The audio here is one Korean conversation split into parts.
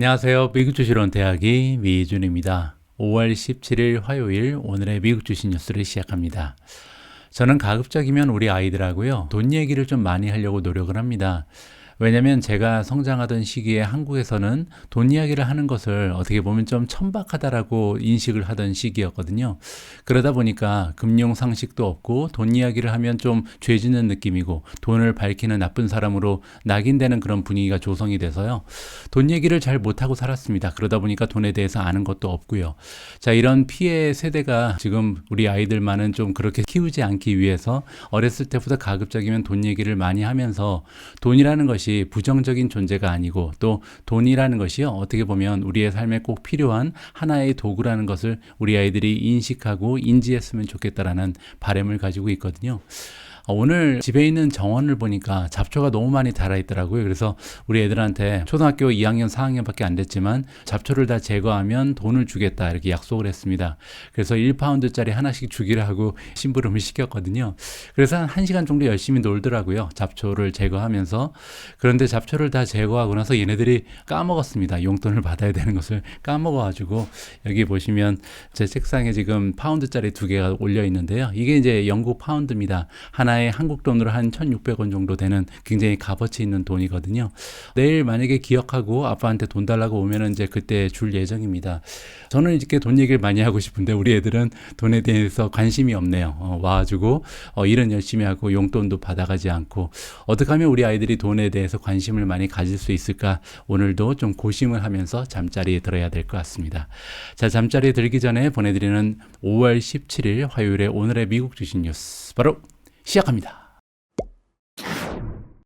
안녕하세요. 미국 주식론 대학이 미준입니다. 5월 17일 화요일 오늘의 미국 주식 뉴스를 시작합니다. 저는 가급적이면 우리 아이들하고요, 돈 얘기를 좀 많이 하려고 노력을 합니다. 왜냐면 제가 성장하던 시기에 한국에서는 돈 이야기를 하는 것을 어떻게 보면 좀 천박하다라고 인식을 하던 시기였거든요. 그러다 보니까 금융 상식도 없고 돈 이야기를 하면 좀 죄짓는 느낌이고 돈을 밝히는 나쁜 사람으로 낙인되는 그런 분위기가 조성이 돼서요. 돈 얘기를 잘 못하고 살았습니다. 그러다 보니까 돈에 대해서 아는 것도 없고요. 자, 이런 피해 세대가 지금 우리 아이들만은 좀 그렇게 키우지 않기 위해서 어렸을 때부터 가급적이면 돈 얘기를 많이 하면서 돈이라는 것이 부정적인 존재가 아니고 또 돈이라는 것이요, 어떻게 보면 우리의 삶에 꼭 필요한 하나의 도구라는 것을 우리 아이들이 인식하고 인지했으면 좋겠다라는 바람을 가지고 있거든요. 오늘 집에 있는 정원을 보니까 잡초가 너무 많이 달아있더라고요. 그래서 우리 애들한테 초등학교 2학년, 4학년밖에 안 됐지만 잡초를 다 제거하면 돈을 주겠다 이렇게 약속을 했습니다. 그래서 1파운드짜리 하나씩 주기로 하고 심부름을 시켰거든요. 그래서 한 1시간 정도 열심히 놀더라고요. 잡초를 제거하면서. 그런데 잡초를 다 제거하고 나서 얘네들이 까먹었습니다. 용돈을 받아야 되는 것을 까먹어가지고 여기 보시면 제 책상에 지금 파운드짜리 2개가 올려 있는데요. 이게 이제 영국 파운드입니다. 하나의 한국 돈으로 한 1,600원 정도 되는 굉장히 값어치 있는 돈이거든요. 내일 만약에 기억하고 아빠한테 돈 달라고 오면은 이제 그때 줄 예정입니다. 저는 이렇게 돈 얘기를 많이 하고 싶은데 우리 애들은 돈에 대해서 관심이 없네요. 와가지고 일은 열심히 하고 용돈도 받아가지 않고, 어떻게 하면 우리 아이들이 돈에 대해서 관심을 많이 가질 수 있을까, 오늘도 좀 고심을 하면서 잠자리에 들어야 될 것 같습니다. 자, 잠자리에 들기 전에 보내드리는 5월 17일 화요일에 오늘의 미국 주식 뉴스 바로 시작합니다.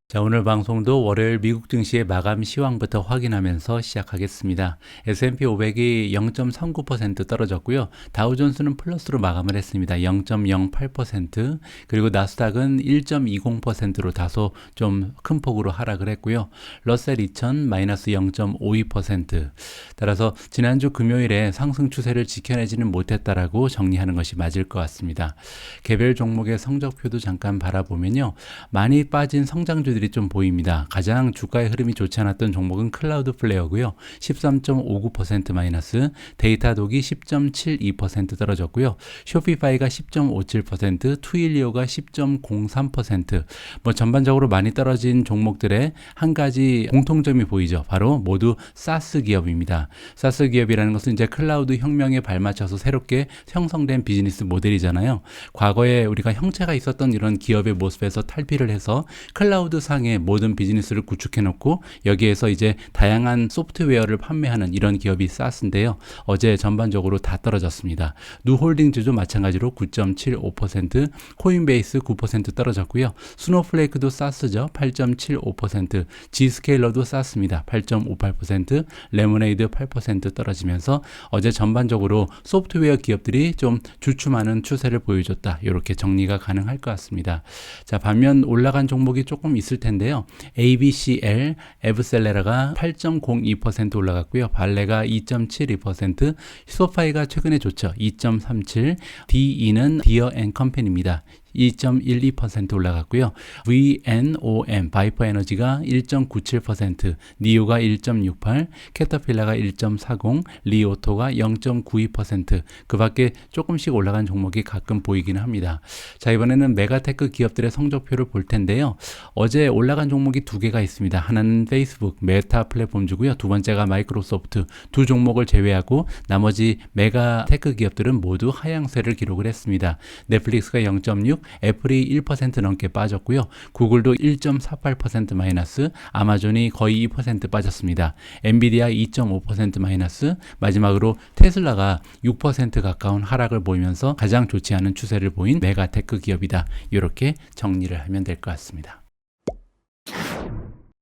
자, 오늘 방송도 월요일 미국 증시의 마감 시황부터 확인하면서 시작하겠습니다. S&P 500이 0.39% 떨어졌고요. 다우존스는 플러스로 마감을 했습니다. 0.08%, 그리고 나스닥은 1.20%로 다소 좀 큰 폭으로 하락을 했고요. 러셀 2000 마이너스 0.52%. 따라서 지난주 금요일에 상승 추세를 지켜내지는 못했다라고 정리하는 것이 맞을 것 같습니다. 개별 종목의 성적표도 잠깐 바라보면요, 많이 빠진 성장주들이 좀 보입니다. 가장 주가의 흐름이 좋지 않았던 종목은 클라우드 플레이어고요. 13.59% 마이너스, 데이터독이 10.72% 떨어졌고요. 쇼피파이가 10.57%, 투일리오가 10.03%. 전반적으로 많이 떨어진 종목들의 한 가지 공통점이 보이죠. 바로 모두 사스 기업입니다. 사스 기업이라는 것은 이제 클라우드 혁명에 발맞춰서 새롭게 형성된 비즈니스 모델이잖아요. 과거에 우리가 형체가 있었던 이런 기업의 모습에서 탈피를 해서 클라우드 상의 모든 비즈니스를 구축해 놓고 여기에서 이제 다양한 소프트웨어를 판매하는 이런 기업이 사스인데요. 어제 전반적으로 다 떨어졌습니다. 누홀딩즈도 마찬가지로 9.75%, 코인베이스 9% 떨어졌고요. 스노플레이크도 사스죠. 8.75%, G스케일러도 사스입니다. 8.58%, 레모네이드 8% 떨어지면서 어제 전반적으로 소프트웨어 기업들이 좀 주춤하는 추세를 보여줬다. 이렇게 정리가 가능할 것 같습니다. 자, 반면 올라간 종목이 조금 있을 텐데요. ABCL, 에브셀레라가 8.02% 올라갔고요. 발레가 2.72%, 소파이가 최근에 좋죠. 2.37%, DE는 디어 앤 컴퍼니입니다. 2.12% 올라갔고요. VNOM, 바이퍼 에너지가 1.97%, 니오가 1.68%, 캐터필라가 1.40%, 리오토가 0.92%, 그 밖에 조금씩 올라간 종목이 가끔 보이기는 합니다. 자, 이번에는 메가테크 기업들의 성적표를 볼 텐데요. 어제 올라간 종목이 2개가 있습니다. 하나는 페이스북, 메타 플랫폼주고요. 두 번째가 마이크로소프트. 두 종목을 제외하고 나머지 메가테크 기업들은 모두 하향세를 기록을 했습니다. 넷플릭스가 0.6%, 애플이 1% 넘게 빠졌고요. 구글도 1.48% 마이너스, 아마존이 거의 2% 빠졌습니다. 엔비디아 2.5% 마이너스, 마지막으로 테슬라가 6% 가까운 하락을 보이면서 가장 좋지 않은 추세를 보인 메가테크 기업이다. 이렇게 정리를 하면 될 것 같습니다.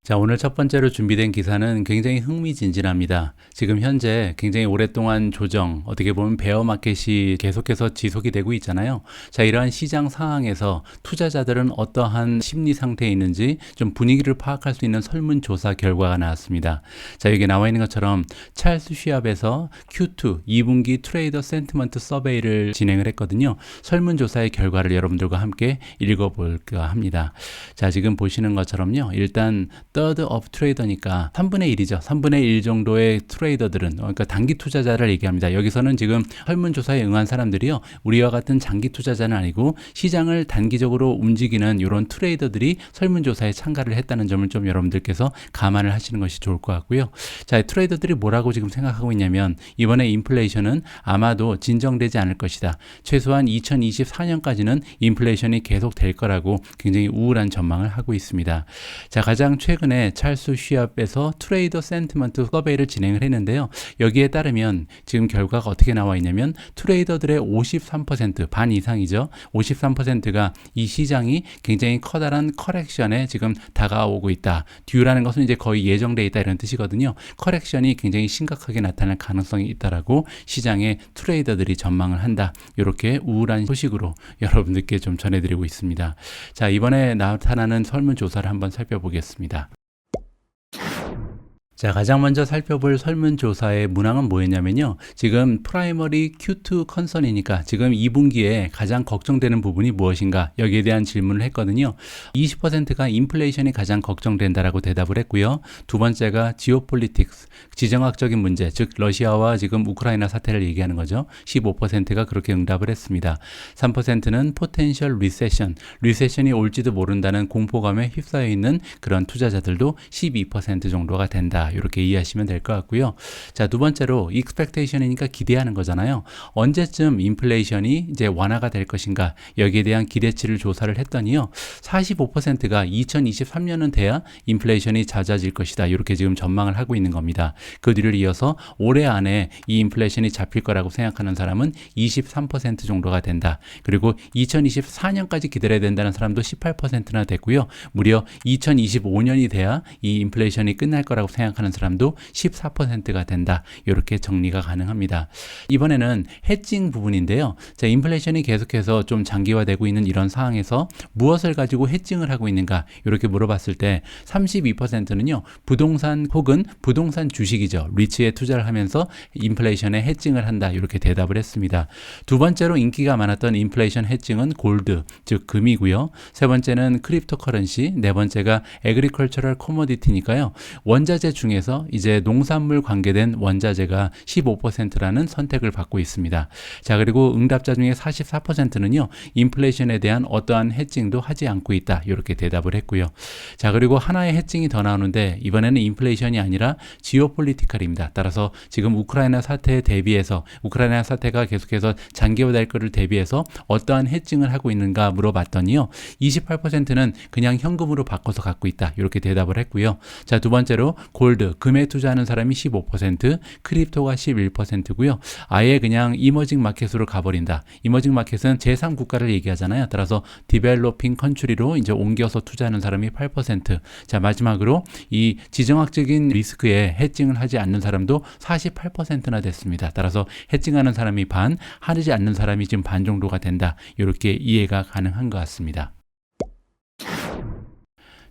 자, 오늘 첫 번째로 준비된 기사는 굉장히 흥미진진합니다. 지금 현재 굉장히 오랫동안 조정, 어떻게 보면 베어 마켓이 계속해서 지속이 되고 있잖아요. 자, 이러한 시장 상황에서 투자자들은 어떠한 심리 상태에 있는지 좀 분위기를 파악할 수 있는 설문조사 결과가 나왔습니다. 자, 여기 나와 있는 것처럼 찰스 시합에서 Q2 2분기 트레이더 센티먼트 서베이를 진행을 했거든요. 설문조사의 결과를 여러분들과 함께 읽어볼까 합니다. 자, 지금 보시는 것처럼요. 일단 third of trader니까 3분의 1이죠. 3분의 1 정도의 트레이더들은, 그러니까 단기 투자자를 얘기합니다. 여기서는 지금 설문조사에 응한 사람들이요, 우리와 같은 장기 투자자는 아니고 시장을 단기적으로 움직이는 이런 트레이더들이 설문조사에 참가를 했다는 점을 좀 여러분들께서 감안을 하시는 것이 좋을 것 같고요. 자, 트레이더들이 뭐라고 지금 생각하고 있냐면, 이번에 인플레이션은 아마도 진정되지 않을 것이다. 최소한 2024년까지는 인플레이션이 계속 될 거라고 굉장히 우울한 전망을 하고 있습니다. 자, 가장 최근에 찰스 쉬압에서 트레이더 센티먼트 서베이를 진행을 했는데요. 여기에 따르면 지금 결과가 어떻게 나와 있냐면, 트레이더들의 53%, 반 이상이죠. 53%가 이 시장이 굉장히 커다란 커렉션에 지금 다가오고 있다. 듀라는 것은 이제 거의 예정돼 있다 이런 뜻이거든요. 커렉션이 굉장히 심각하게 나타날 가능성이 있다라고 시장의 트레이더들이 전망을 한다. 이렇게 우울한 소식으로 여러분들께 좀 전해드리고 있습니다. 자, 이번에 나타나는 설문조사를 한번 살펴보겠습니다. 자, 가장 먼저 살펴볼 설문조사의 문항은 뭐였냐면요. 지금 프라이머리 Q2 컨선이니까 지금 2분기에 가장 걱정되는 부분이 무엇인가, 여기에 대한 질문을 했거든요. 20%가 인플레이션이 가장 걱정된다라고 대답을 했고요. 두 번째가 지오폴리틱스, 지정학적인 문제, 즉 러시아와 지금 우크라이나 사태를 얘기하는 거죠. 15%가 그렇게 응답을 했습니다. 3%는 포텐셜 리세션, 리세션이 올지도 모른다는 공포감에 휩싸여 있는 그런 투자자들도 12% 정도가 된다. 이렇게 이해하시면 될 것 같고요. 자, 두 번째로 expectation이니까 기대하는 거잖아요. 언제쯤 인플레이션이 이제 완화가 될 것인가, 여기에 대한 기대치를 조사를 했더니요, 45%가 2023년은 돼야 인플레이션이 잦아질 것이다. 이렇게 지금 전망을 하고 있는 겁니다. 그 뒤를 이어서 올해 안에 이 인플레이션이 잡힐 거라고 생각하는 사람은 23% 정도가 된다. 그리고 2024년까지 기다려야 된다는 사람도 18%나 됐고요. 무려 2025년이 돼야 이 인플레이션이 끝날 거라고 생각하는 사람도 14%가 된다. 이렇게 정리가 가능합니다. 이번에는 해칭 부분인데요. 자, 인플레이션이 계속해서 좀 장기화되고 있는 이런 상황에서 무엇을 가지고 해칭을 하고 있는가, 이렇게 물어봤을 때 32%는요, 부동산 혹은 부동산 주식이죠. 리츠에 투자를 하면서 인플레이션에 해칭을 한다. 이렇게 대답을 했습니다. 두 번째로 인기가 많았던 인플레이션 해칭은 골드, 즉 금이고요. 세 번째는 크립토 커런시, 네 번째가 에그리컬처럴 코모디티니까요. 원자재 중에서 이제 농산물 관계된 원자재가 15%라는 선택을 받고 있습니다. 자, 그리고 응답자 중에 44%는요, 인플레이션에 대한 어떠한 해칭도 하지 않고 있다. 이렇게 대답을 했고요. 자, 그리고 하나의 해칭이 더 나오는데, 이번에는 인플레이션이 아니라 지오폴리티컬입니다. 따라서 지금 우크라이나 사태에 대비해서, 우크라이나 사태가 계속해서 장기화될 것을 대비해서 어떠한 해칭을 하고 있는가 물어봤더니요, 28%는 그냥 현금으로 바꿔서 갖고 있다. 이렇게 대답을 했고요. 자, 두 번째로 골드, 금에 투자하는 사람이 15%, 크립토가 11%고요. 아예 그냥 이머징 마켓으로 가버린다. 이머징 마켓은 제3국가를 얘기하잖아요. 따라서 디벨로핑 컨트리로 이제 옮겨서 투자하는 사람이 8%. 자, 마지막으로 이 지정학적인 리스크에 해칭을 하지 않는 사람도 48%나 됐습니다. 따라서 해칭하는 사람이 반, 하지 않는 사람이 지금 반 정도가 된다. 이렇게 이해가 가능한 것 같습니다.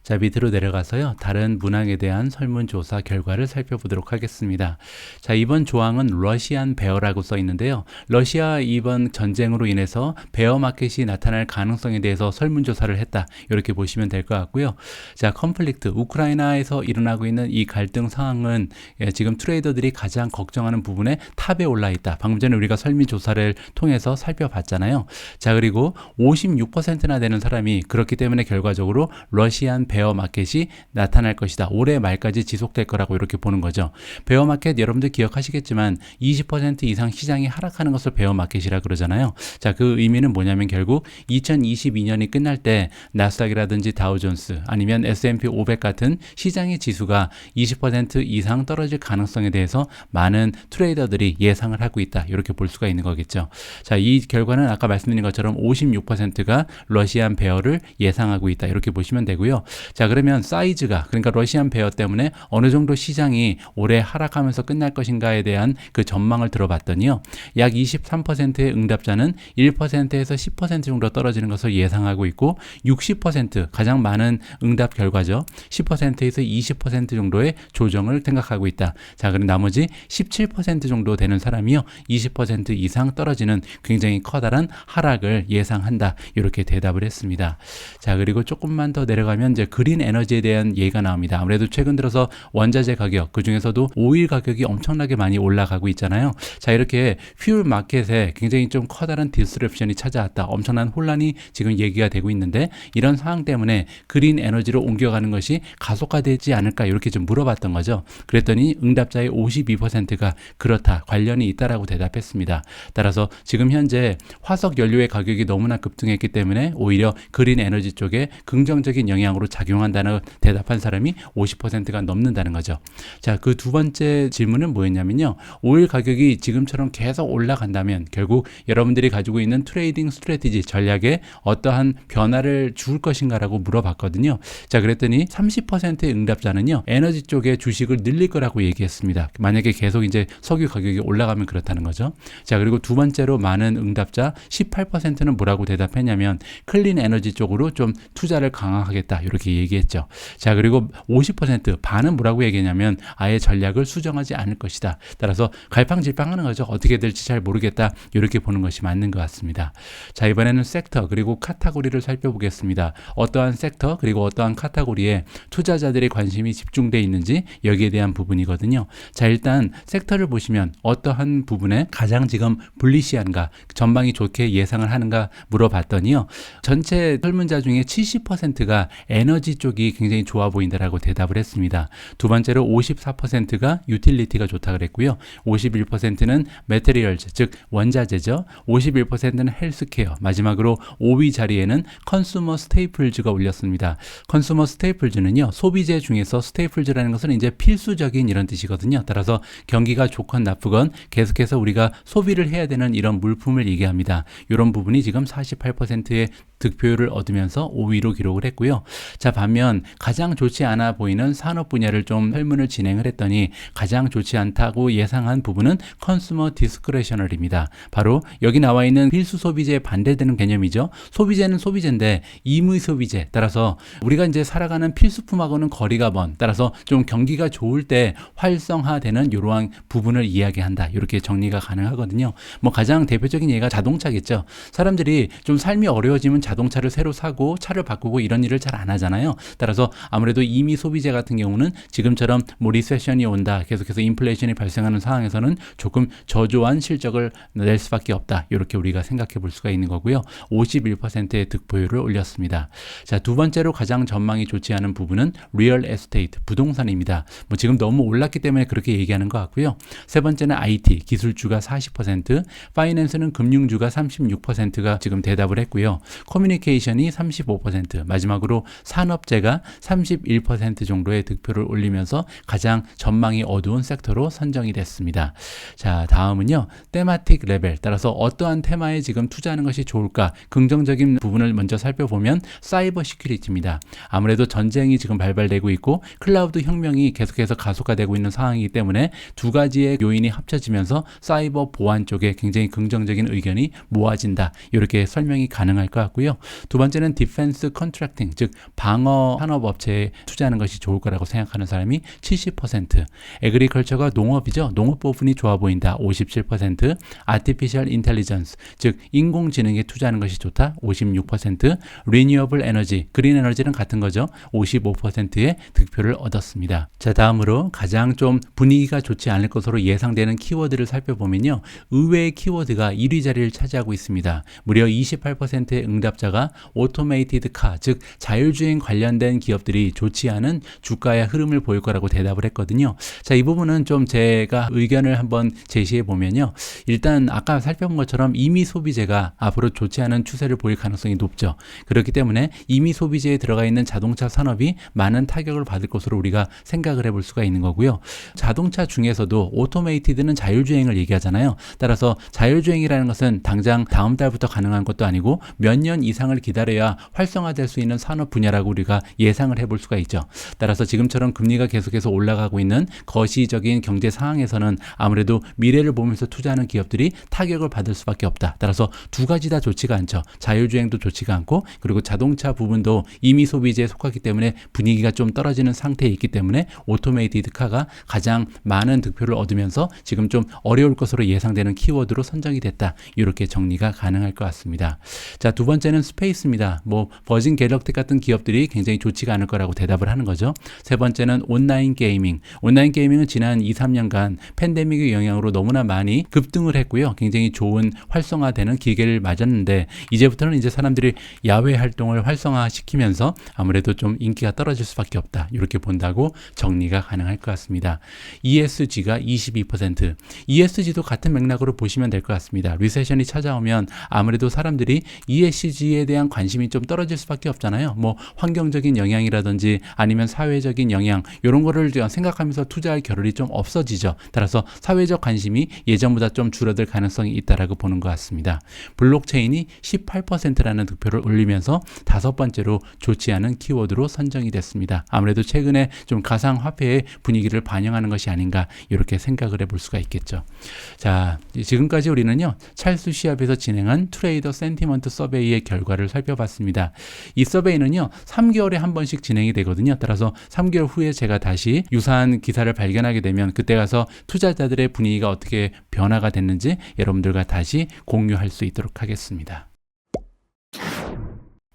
자, 밑으로 내려가서요, 다른 문항에 대한 설문조사 결과를 살펴보도록 하겠습니다. 자, 이번 조항은 러시안 베어라고 써 있는데요. 러시아 이번 전쟁으로 인해서 베어 마켓이 나타날 가능성에 대해서 설문조사를 했다. 이렇게 보시면 될 것 같고요. 자, 컨플릭트, 우크라이나에서 일어나고 있는 이 갈등 상황은 지금 트레이더들이 가장 걱정하는 부분에 탑에 올라 있다. 방금 전에 우리가 설문조사를 통해서 살펴봤잖아요. 자, 그리고 56%나 되는 사람이 그렇기 때문에 결과적으로 러시안 베어 마켓이 나타날 것이다. 올해 말까지 지속될 거라고 이렇게 보는 거죠. 베어 마켓 여러분들 기억하시겠지만 20% 이상 시장이 하락하는 것을 베어 마켓이라 그러잖아요. 자, 그 의미는 뭐냐면 결국 2022년이 끝날 때 나스닥이라든지 다우존스 아니면 S&P 500 같은 시장의 지수가 20% 이상 떨어질 가능성에 대해서 많은 트레이더들이 예상을 하고 있다. 이렇게 볼 수가 있는 거겠죠. 자, 이 결과는 아까 말씀드린 것처럼 56%가 러시안 베어를 예상하고 있다. 이렇게 보시면 되고요. 자, 그러면 사이즈가, 그러니까 러시안 베어 때문에 어느 정도 시장이 올해 하락하면서 끝날 것인가에 대한 그 전망을 들어봤더니요, 약 23%의 응답자는 1%에서 10% 정도 떨어지는 것을 예상하고 있고, 60% 가장 많은 응답 결과죠. 10%에서 20% 정도의 조정을 생각하고 있다. 자, 그럼 나머지 17% 정도 되는 사람이요, 20% 이상 떨어지는 굉장히 커다란 하락을 예상한다. 이렇게 대답을 했습니다. 자, 그리고 조금만 더 내려가면 이제 그린 에너지에 대한 얘기가 나옵니다. 아무래도 최근 들어서 원자재 가격, 그 중에서도 오일 가격이 엄청나게 많이 올라가고 있잖아요. 자, 이렇게 퓨얼 마켓에 굉장히 좀 커다란 디스럽션이 찾아왔다. 엄청난 혼란이 지금 얘기가 되고 있는데, 이런 상황 때문에 그린 에너지로 옮겨가는 것이 가속화되지 않을까, 이렇게 좀 물어봤던 거죠. 그랬더니 응답자의 52%가 그렇다, 관련이 있다라고 대답했습니다. 따라서 지금 현재 화석 연료의 가격이 너무나 급등했기 때문에 오히려 그린 에너지 쪽에 긍정적인 영향으로 작용한다는 대답한 사람이 50%가 넘는다는 거죠. 자, 그 두 번째 질문은 뭐였냐면요. 오일 가격이 지금처럼 계속 올라간다면 결국 여러분들이 가지고 있는 트레이딩 스트래티지, 전략에 어떠한 변화를 줄 것인가라고 물어봤거든요. 자, 그랬더니 30%의 응답자는요, 에너지 쪽에 주식을 늘릴 거라고 얘기했습니다. 만약에 계속 이제 석유 가격이 올라가면 그렇다는 거죠. 자, 그리고 두 번째로 많은 응답자 18%는 뭐라고 대답했냐면 클린 에너지 쪽으로 좀 투자를 강화하겠다, 이렇게 얘기했죠. 자, 그리고 50% 반은 뭐라고 얘기했냐면 아예 전략을 수정하지 않을 것이다. 따라서 갈팡질팡하는 거죠. 어떻게 될지 잘 모르겠다, 이렇게 보는 것이 맞는 것 같습니다. 자, 이번에는 섹터 그리고 카테고리를 살펴보겠습니다. 어떠한 섹터 그리고 어떠한 카테고리에 투자자들의 관심이 집중되어 있는지, 여기에 대한 부분이거든요. 자, 일단 섹터를 보시면 어떠한 부분에 가장 지금 불리시한가, 전망이 좋게 예상을 하는가 물어봤더니요, 전체 설문자 중에 70%가 에너지 쪽이 굉장히 좋아 보인다라고 대답을 했습니다. 두 번째로 54%가 유틸리티가 좋다 그랬고요. 51%는 매테리얼즈, 즉 원자재죠. 51%는 헬스케어, 마지막으로 5위 자리에는 컨슈머 스테이플즈가 올렸습니다. 컨슈머 스테이플즈는요, 소비재 중에서 스테이플즈라는 것은 이제 필수적인 이런 뜻이거든요. 따라서 경기가 좋건 나쁘건 계속해서 우리가 소비를 해야 되는 이런 물품을 얘기합니다. 이런 부분이 지금 48%의 득표율을 얻으면서 5위로 기록을 했고요. 자, 반면 가장 좋지 않아 보이는 산업 분야를 좀 설문을 진행을 했더니 가장 좋지 않다고 예상한 부분은 컨슈머 디스크레셔널입니다. 바로 여기 나와 있는 필수 소비재에 반대되는 개념이죠. 소비재는 소비재인데 임의 소비재, 따라서 우리가 이제 살아가는 필수품하고는 거리가 먼, 따라서 좀 경기가 좋을 때 활성화되는 이러한 부분을 이야기한다, 이렇게 정리가 가능하거든요. 뭐 가장 대표적인 예가 자동차겠죠. 사람들이 좀 삶이 어려워지면 자동차를 새로 사고 차를 바꾸고 이런 일을 잘 안 하잖아요. 따라서 아무래도 임의 소비재 같은 경우는 지금처럼 뭐 리세션이 온다, 계속해서 인플레이션이 발생하는 상황에서는 조금 저조한 실적을 낼 수밖에 없다, 이렇게 우리가 생각해 볼 수가 있는 거고요. 51%의 득표율을 올렸습니다. 자, 두 번째로 가장 전망이 좋지 않은 부분은 리얼 에스테이트, 부동산입니다. 뭐 지금 너무 올랐기 때문에 그렇게 얘기하는 것 같고요. 세 번째는 IT, 기술주가 40%, 파이낸스는 금융주가 36%가 지금 대답을 했고요. 커뮤니케이션이 35%, 마지막으로 산업재가 31% 정도의 득표를 올리면서 가장 전망이 어두운 섹터로 선정이 됐습니다. 자, 다음은요, 테마틱 레벨, 따라서 어떠한 테마에 지금 투자하는 것이 좋을까, 긍정적인 부분을 먼저 살펴보면 사이버 시큐리티입니다. 아무래도 전쟁이 지금 발발되고 있고 클라우드 혁명이 계속해서 가속화되고 있는 상황이기 때문에 두 가지의 요인이 합쳐지면서 사이버 보안 쪽에 굉장히 긍정적인 의견이 모아진다, 이렇게 설명이 가능할 것 같고요. 두 번째는 디펜스 컨트랙팅, 즉 방어 산업업체에 투자하는 것이 좋을 거라고 생각하는 사람이 70%, 에그리컬처가 농업이죠. 농업 부분이 좋아 보인다, 57%, 아티피셜 인텔리전스, 즉 인공지능에 투자하는 것이 좋다, 56%, 리뉴어블 에너지, 그린 에너지는 같은 거죠. 55%의 득표를 얻었습니다. 자, 다음으로 가장 좀 분위기가 좋지 않을 것으로 예상되는 키워드를 살펴보면요, 의외의 키워드가 1위 자리를 차지하고 있습니다. 무려 28%의 응답자가 오토메이티드 카, 즉 자율주행 관련된 기업들이 좋지 않은 주가의 흐름을 보일 거라고 대답을 했거든요. 자, 이 부분은 좀 제가 의견을 한번 제시해 보면요, 일단 아까 살펴본 것처럼 임의 소비재가 앞으로 좋지 않은 추세를 보일 가능성이 높죠. 그렇기 때문에 임의 소비재에 들어가 있는 자동차 산업이 많은 타격을 받을 것으로 우리가 생각을 해볼 수가 있는 거고요. 자동차 중에서도 오토메이티드는 자율주행을 얘기하잖아요. 따라서 자율주행이라는 것은 당장 다음 달부터 가능한 것도 아니고 몇 년 이상을 기다려야 활성화될 수 있는 산업 분야라고 우리가 예상을 해볼 수가 있죠. 따라서 지금처럼 금리가 계속해서 올라가고 있는 거시적인 경제 상황에서는 아무래도 미래를 보면서 투자하는 기업들이 타격을 받을 수밖에 없다. 따라서 두 가지 다 좋지가 않죠. 자율주행도 좋지가 않고, 그리고 자동차 부분도 임의 소비재에 속하기 때문에 분위기가 좀 떨어지는 상태에 있기 때문에 오토메이티드 카가 가장 많은 득표를 얻으면서 지금 좀 어려울 것으로 예상되는 키워드로 선정이 됐다, 이렇게 정리가 가능할 것 같습니다. 자, 두 번째는 스페이스입니다. 뭐 버진 갤럭틱 같은 기업들이 것이 굉장히 좋지가 않을 거라고 대답을 하는 거죠. 세 번째는 온라인 게이밍. 온라인 게이밍은 지난 2, 3년간 팬데믹의 영향으로 너무나 많이 급등을 했고요. 굉장히 좋은 활성화되는 기계를 맞았는데 이제부터는 이제 사람들이 야외 활동을 활성화시키면서 아무래도 좀 인기가 떨어질 수밖에 없다. 이렇게 본다고 정리가 가능할 것 같습니다. ESG가 22%. ESG도 같은 맥락으로 보시면 될 것 같습니다. 리세션이 찾아오면 아무래도 사람들이 ESG에 대한 관심이 좀 떨어질 수밖에 없잖아요. 뭐 환경적인 영향이라든지 아니면 사회적인 영향 이런 거를 생각하면서 투자할 겨를이 좀 없어지죠. 따라서 사회적 관심이 예전보다 좀 줄어들 가능성이 있다라고 보는 것 같습니다. 블록체인이 18%라는 득표를 올리면서 다섯 번째로 좋지 않은 키워드로 선정이 됐습니다. 아무래도 최근에 좀 가상화폐의 분위기를 반영하는 것이 아닌가 이렇게 생각을 해볼 수가 있겠죠. 자, 지금까지 우리는요 찰스 시합에서 진행한 트레이더 센티먼트 서베이의 결과를 살펴봤습니다. 이 서베이는요 3개월에 한 번씩 진행이 되거든요. 따라서 3개월 후에 제가 다시 유사한 기사를 발견하게 되면 그때 가서 투자자들의 분위기가 어떻게 변화가 됐는지 여러분들과 다시 공유할 수 있도록 하겠습니다.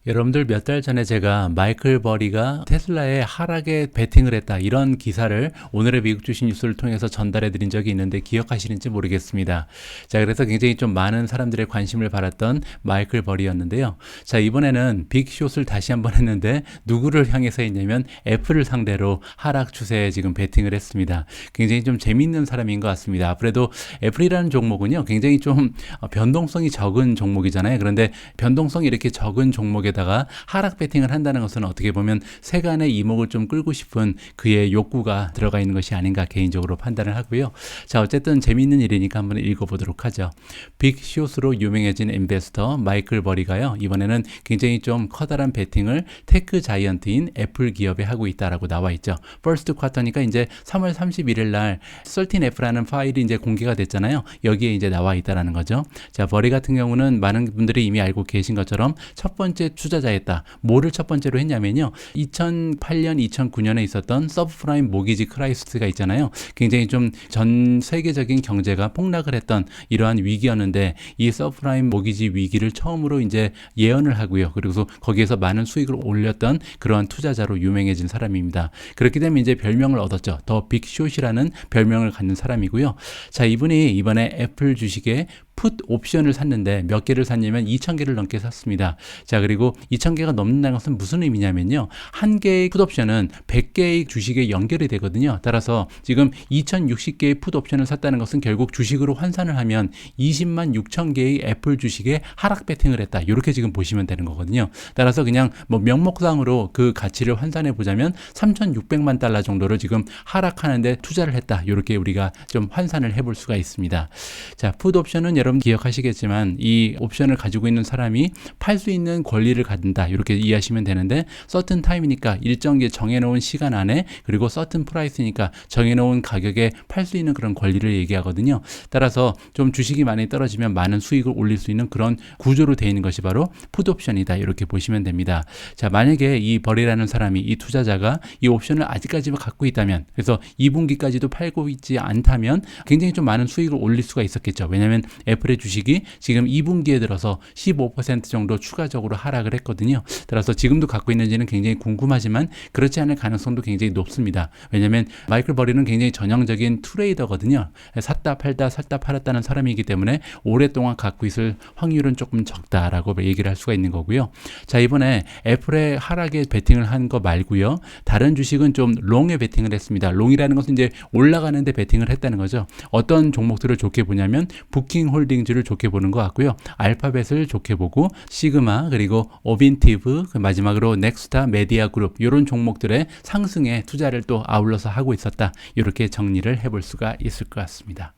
여러분들 몇 달 전에 제가 마이클 버리가 테슬라의 하락에 베팅을 했다 이런 기사를 오늘의 미국 주식 뉴스를 통해서 전달해 드린 적이 있는데 기억하시는지 모르겠습니다. 자, 그래서 굉장히 좀 많은 사람들의 관심을 받았던 마이클 버리였는데요. 자, 이번에는 빅숏을 다시 한번 했는데 누구를 향해서 했냐면 애플을 상대로 하락 추세에 지금 베팅을 했습니다. 굉장히 좀 재밌는 사람인 것 같습니다. 아무래도 애플이라는 종목은요 굉장히 좀 변동성이 적은 종목이잖아요. 그런데 변동성이 이렇게 적은 종목에 다가 하락 베팅을 한다는 것은 어떻게 보면 세간의 이목을 좀 끌고 싶은 그의 욕구가 들어가 있는 것이 아닌가 개인적으로 판단을 하고요. 자, 어쨌든 재미있는 일이니까 한번 읽어보도록 하죠. 빅숏으로 유명해진 인베스터 마이클 버리가요 이번에는 굉장히 좀 커다란 베팅을 테크 자이언트인 애플 기업에 하고 있다라고 나와 있죠. 퍼스트 쿼터니까 이제 3월 31일 날 13F라는 파일이 이제 공개가 됐잖아요. 여기에 이제 나와 있다라는 거죠. 자, 버리 같은 경우는 많은 분들이 이미 알고 계신 것처럼 첫 번째 투자자였다. 뭐를 첫 번째로 했냐면요. 2008년, 2009년에 있었던 서브프라임 모기지 크라이시스가 있잖아요. 굉장히 좀 전 세계적인 경제가 폭락을 했던 이러한 위기였는데 이 서브프라임 모기지 위기를 처음으로 이제 예언을 하고요. 그리고 거기에서 많은 수익을 올렸던 그러한 투자자로 유명해진 사람입니다. 그렇기 때문에 이제 별명을 얻었죠. 더 빅숏이라는 별명을 갖는 사람이고요. 자, 이분이 이번에 애플 주식에 풋 옵션을 샀는데 몇 개를 샀냐면 2,000개를 넘게 샀습니다. 자, 그리고 2,000개가 넘는다는 것은 무슨 의미냐면요. 한 개의 풋 옵션은 100개의 주식에 연결이 되거든요. 따라서 지금 2,060개의 풋 옵션을 샀다는 것은 결국 주식으로 환산을 하면 20만 6천 개의 애플 주식에 하락 베팅을 했다. 이렇게 지금 보시면 되는 거거든요. 따라서 그냥 뭐 명목상으로 그 가치를 환산해 보자면 3,600만 달러 정도를 지금 하락하는데 투자를 했다. 이렇게 우리가 좀 환산을 해볼 수가 있습니다. 자, 풋 옵션은 여러분 기억하시겠지만 이 옵션을 가지고 있는 사람이 팔 수 있는 권리를 갖는다 이렇게 이해하시면 되는데 certain time이니까 일정 정해놓은 시간 안에 그리고 certain price니까 정해놓은 가격에 팔 수 있는 그런 권리를 얘기하거든요. 따라서 좀 주식이 많이 떨어지면 많은 수익을 올릴 수 있는 그런 구조로 되어 있는 것이 바로 풋 옵션이다 이렇게 보시면 됩니다. 자, 만약에 이 버리라는 사람이 이 투자자가 이 옵션을 아직까지 갖고 있다면 그래서 2분기까지도 팔고 있지 않다면 굉장히 좀 많은 수익을 올릴 수가 있었겠죠. 왜냐하면 애플의 주식이 지금 2분기에 들어서 15% 정도 추가적으로 하락을 했거든요. 따라서 지금도 갖고 있는지는 굉장히 궁금하지만 그렇지 않을 가능성도 굉장히 높습니다. 왜냐하면 마이클 버리는 굉장히 전형적인 트레이더거든요. 샀다 팔다 샀다 팔았다는 사람이기 때문에 오랫동안 갖고 있을 확률은 조금 적다라고 얘기를 할 수가 있는 거고요. 자, 이번에 애플의 하락에 베팅을 한 거 말고요. 다른 주식은 좀 롱에 베팅을 했습니다. 롱이라는 것은 이제 올라가는데 베팅을 했다는 거죠. 어떤 종목들을 좋게 보냐면 부킹 홀딩즈를 좋게 보는 것 같고요. 알파벳을 좋게 보고 시그마 그리고 오빈티브 마지막으로 넥스타 메디아 그룹 이런 종목들의 상승에 투자를 또 아울러서 하고 있었다. 이렇게 정리를 해볼 수가 있을 것 같습니다.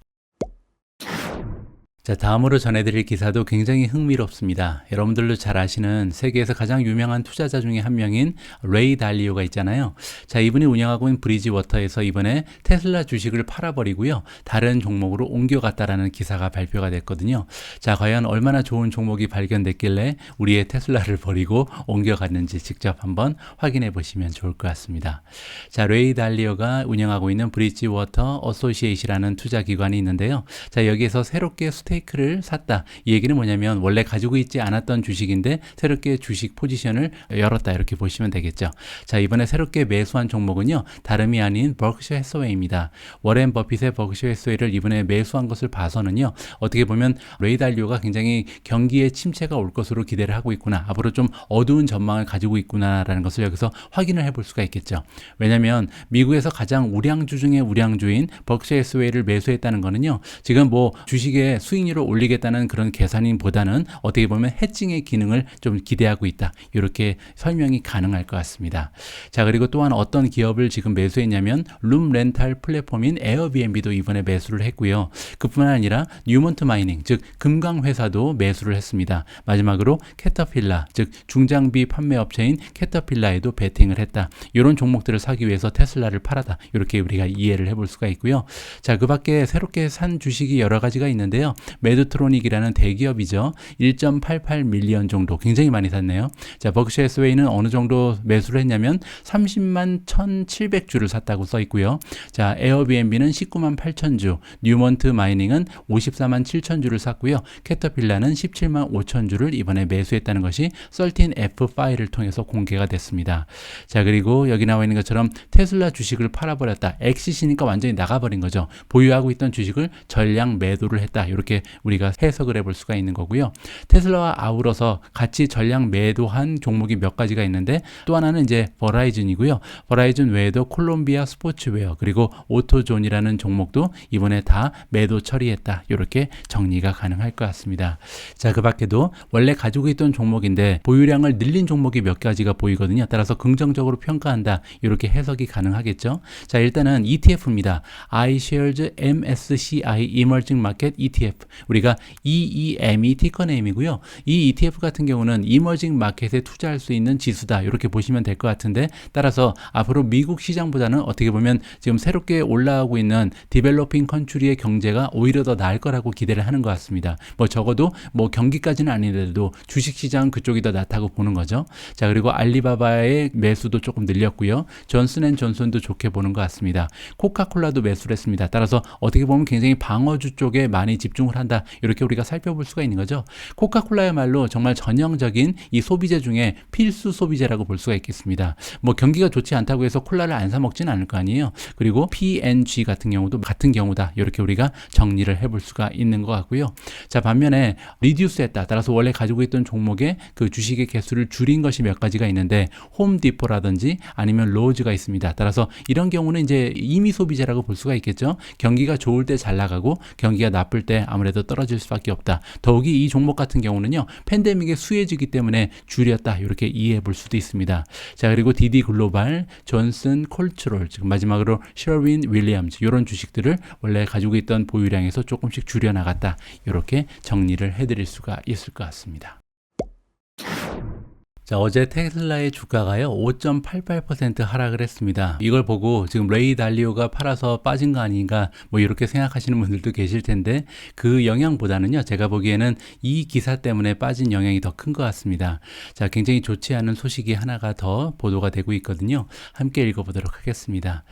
자, 다음으로 전해드릴 기사도 굉장히 흥미롭습니다. 여러분들도 잘 아시는 세계에서 가장 유명한 투자자 중에 한 명인 레이 달리오가 있잖아요. 자, 이분이 운영하고 있는 브리지워터에서 이번에 테슬라 주식을 팔아버리고요. 다른 종목으로 옮겨갔다라는 기사가 발표가 됐거든요. 자, 과연 얼마나 좋은 종목이 발견됐길래 우리의 테슬라를 버리고 옮겨갔는지 직접 한번 확인해 보시면 좋을 것 같습니다. 자, 레이 달리오가 운영하고 있는 브리지워터 어소시에이션이라는 투자기관이 있는데요. 자, 여기에서 새롭게 스테이크 스테이크를 샀다. 이 얘기는 뭐냐면 원래 가지고 있지 않았던 주식인데 새롭게 주식 포지션을 열었다. 이렇게 보시면 되겠죠. 자, 이번에 새롭게 매수한 종목은요. 다름이 아닌 버크셔 해서웨이입니다. 워렌 버핏의 버크셔 해서웨이를 이번에 매수한 것을 봐서는요. 어떻게 보면 레이 달리오가 굉장히 경기에 침체가 올 것으로 기대를 하고 있구나. 앞으로 좀 어두운 전망을 가지고 있구나라는 것을 여기서 확인을 해볼 수가 있겠죠. 왜냐하면 미국에서 가장 우량주 중에 우량주인 버크셔 해서웨이를 매수했다는 거는요. 지금 뭐 주식의 수익률을 올리겠다는 그런 계산인보다는 어떻게 보면 해칭의 기능을 좀 기대하고 있다. 이렇게 설명이 가능할 것 같습니다. 자, 그리고 또한 어떤 기업을 지금 매수했냐면 룸 렌탈 플랫폼인 에어비앤비도 이번에 매수를 했고요. 그뿐만 아니라 뉴먼트 마이닝, 즉 금강 회사도 매수를 했습니다. 마지막으로 캐터필라, 즉 중장비 판매 업체인 캐터필라에도 베팅을 했다. 이런 종목들을 사기 위해서 테슬라를 팔았다. 이렇게 우리가 이해를 해볼 수가 있고요. 자, 그 밖에 새롭게 산 주식이 여러 가지가 있는데요. 메드트로닉이라는 대기업이죠. 1.88 밀리언 정도, 굉장히 많이 샀네요. 자, 버크셔 해서웨이는 어느 정도 매수를 했냐면 30만 1,700주를 샀다고 써 있고요. 자, 에어비앤비는 19만 8천주, 뉴먼트 마이닝은 54만 7천주를 샀고요. 캐터필라는 17만 5천주를 이번에 매수했다는 것이 13F 파일을 통해서 공개가 됐습니다. 자, 그리고 여기 나와 있는 것처럼 테슬라 주식을 팔아버렸다. 엑시시니까 완전히 나가버린 거죠. 보유하고 있던 주식을 전량 매도를 했다. 이렇게 우리가 해석을 해볼 수가 있는 거고요. 테슬라와 아우러서 같이 전량 매도한 종목이 몇 가지가 있는데 또 하나는 이제 버라이즌이고요. 버라이즌 외에도 콜롬비아 스포츠웨어 그리고 오토존이라는 종목도 이번에 다 매도 처리했다. 이렇게 정리가 가능할 것 같습니다. 자, 그 밖에도 원래 가지고 있던 종목인데 보유량을 늘린 종목이 몇 가지가 보이거든요. 따라서 긍정적으로 평가한다. 이렇게 해석이 가능하겠죠. 자, 일단은 ETF입니다. iShares MSCI Emerging Market ETF. 우리가 EEM이 티커네임이고요. 이 ETF 같은 경우는 이머징 마켓에 투자할 수 있는 지수다. 이렇게 보시면 될 것 같은데 따라서 앞으로 미국 시장보다는 어떻게 보면 지금 새롭게 올라오고 있는 디벨로핑 컨트리의 경제가 오히려 더 나을 거라고 기대를 하는 것 같습니다. 뭐 적어도 뭐 경기까지는 아니더라도 주식시장 그쪽이 더 낫다고 보는 거죠. 자, 그리고 알리바바의 매수도 조금 늘렸고요. 존슨앤존슨도 좋게 보는 것 같습니다. 코카콜라도 매수를 했습니다. 따라서 어떻게 보면 굉장히 방어주 쪽에 많이 집중을 한다. 이렇게 우리가 살펴볼 수가 있는 거죠. 코카콜라야말로 정말 전형적인 이 소비재 중에 필수 소비재라고 볼 수가 있겠습니다. 뭐 경기가 좋지 않다고 해서 콜라를 안 사 먹지는 않을 거 아니에요. 그리고 P&G 같은 경우도 같은 경우다. 이렇게 우리가 정리를 해볼 수가 있는 것 같고요. 자, 반면에 리듀스했다. 따라서 원래 가지고 있던 종목의 그 주식의 개수를 줄인 것이 몇 가지가 있는데 홈디포라든지 아니면 로즈가 있습니다. 따라서 이런 경우는 이제 임의 소비재라고 볼 수가 있겠죠. 경기가 좋을 때 잘 나가고 경기가 나쁠 때 아무래도 떨어질 수밖에 없다. 더욱이 이 종목 같은 경우는요. 팬데믹의 수혜주기 때문에 줄였다. 이렇게 이해해 볼 수도 있습니다. 자, 그리고 DD 글로벌, 존슨 콜트롤, 지금 마지막으로 셔윈 윌리엄즈 이런 주식들을 원래 가지고 있던 보유량에서 조금씩 줄여나갔다. 이렇게 정리를 해드릴 수가 있을 것 같습니다. 자, 어제 테슬라의 주가가요 5.88% 하락을 했습니다. 이걸 보고 지금 레이 달리오가 팔아서 빠진 거 아닌가 뭐 이렇게 생각하시는 분들도 계실 텐데 그 영향보다는요 제가 보기에는 이 기사 때문에 빠진 영향이 더 큰 것 같습니다. 자, 굉장히 좋지 않은 소식이 하나가 더 보도가 되고 있거든요. 함께 읽어보도록 하겠습니다.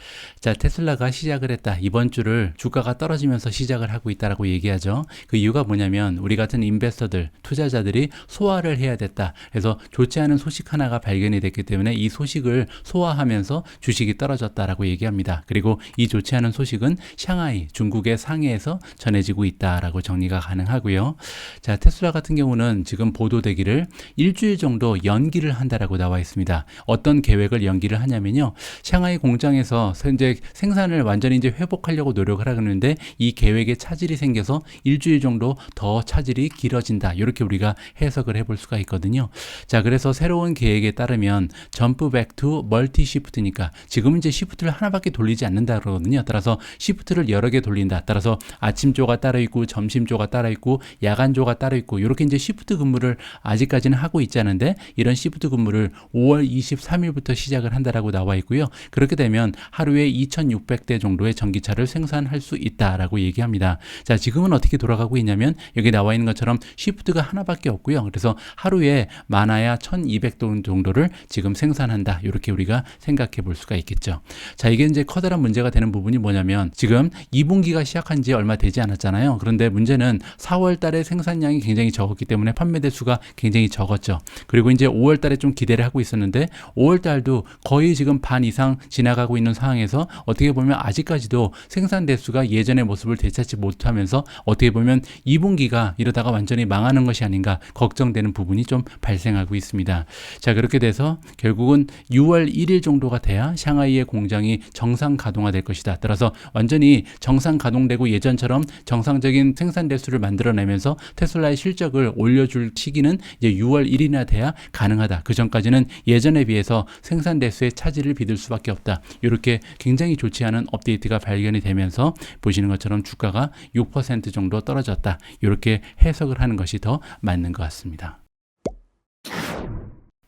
자, 테슬라가 시작을 했다. 이번 주를 주가가 떨어지면서 시작을 하고 있다라고 얘기하죠. 그 이유가 뭐냐면 우리 같은 인베스터들, 투자자들이 소화를 해야 됐다. 그래서 좋지 않은 소식 하나가 발견이 됐기 때문에 이 소식을 소화하면서 주식이 떨어졌다라고 얘기합니다. 그리고 이 좋지 않은 소식은 샹하이, 중국의 상해에서 전해지고 있다라고 정리가 가능하고요. 자, 테슬라 같은 경우는 지금 보도되기를 일주일 정도 연기를 한다라고 나와 있습니다. 어떤 계획을 연기를 하냐면요. 샹하이 공장에서 현재 생산을 완전히 이제 회복하려고 노력을 하는데 이 계획에 차질이 생겨서 일주일 정도 더 차질이 길어진다. 이렇게 우리가 해석을 해볼 수가 있거든요. 자, 그래서 새로운 계획에 따르면 점프 백 투 멀티 시프트니까 지금은 이제 시프트를 하나밖에 돌리지 않는다 그러거든요. 따라서 시프트를 여러 개 돌린다. 따라서 아침조가 따로 있고 점심조가 따로 있고 야간조가 따로 있고 이렇게 이제 시프트 근무를 아직까지는 하고 있지 않은데 이런 시프트 근무를 5월 23일부터 시작을 한다라고 나와 있고요. 그렇게 되면 하루에 2,600대 정도의 전기차를 생산할 수 있다라고 얘기합니다. 자, 지금은 어떻게 돌아가고 있냐면 여기 나와 있는 것처럼 시프트가 하나밖에 없고요. 그래서 하루에 많아야 1,200 1200톤 정도를 지금 생산한다. 이렇게 우리가 생각해 볼 수가 있겠죠. 자, 이게 이제 커다란 문제가 되는 부분이 뭐냐면 지금 2분기가 시작한 지 얼마 되지 않았잖아요. 그런데 문제는 4월 달에 생산량이 굉장히 적었기 때문에 판매 대수가 굉장히 적었죠. 그리고 이제 5월 달에 좀 기대를 하고 있었는데 5월 달도 거의 지금 반 이상 지나가고 있는 상황에서 어떻게 보면 아직까지도 생산 대수가 예전의 모습을 되찾지 못하면서 어떻게 보면 2분기가 이러다가 완전히 망하는 것이 아닌가 걱정되는 부분이 좀 발생하고 있습니다. 자, 그렇게 돼서 결국은 6월 1일 정도가 돼야 샹하이의 공장이 정상 가동화될 것이다. 따라서 완전히 정상 가동되고 예전처럼 정상적인 생산 대수를 만들어내면서 테슬라의 실적을 올려줄 시기는 이제 6월 1일이나 돼야 가능하다. 그 전까지는 예전에 비해서 생산 대수의 차질을 빚을 수밖에 없다. 이렇게 굉장히 좋지 않은 업데이트가 발견이 되면서 보시는 것처럼 주가가 6% 정도 떨어졌다. 이렇게 해석을 하는 것이 더 맞는 것 같습니다.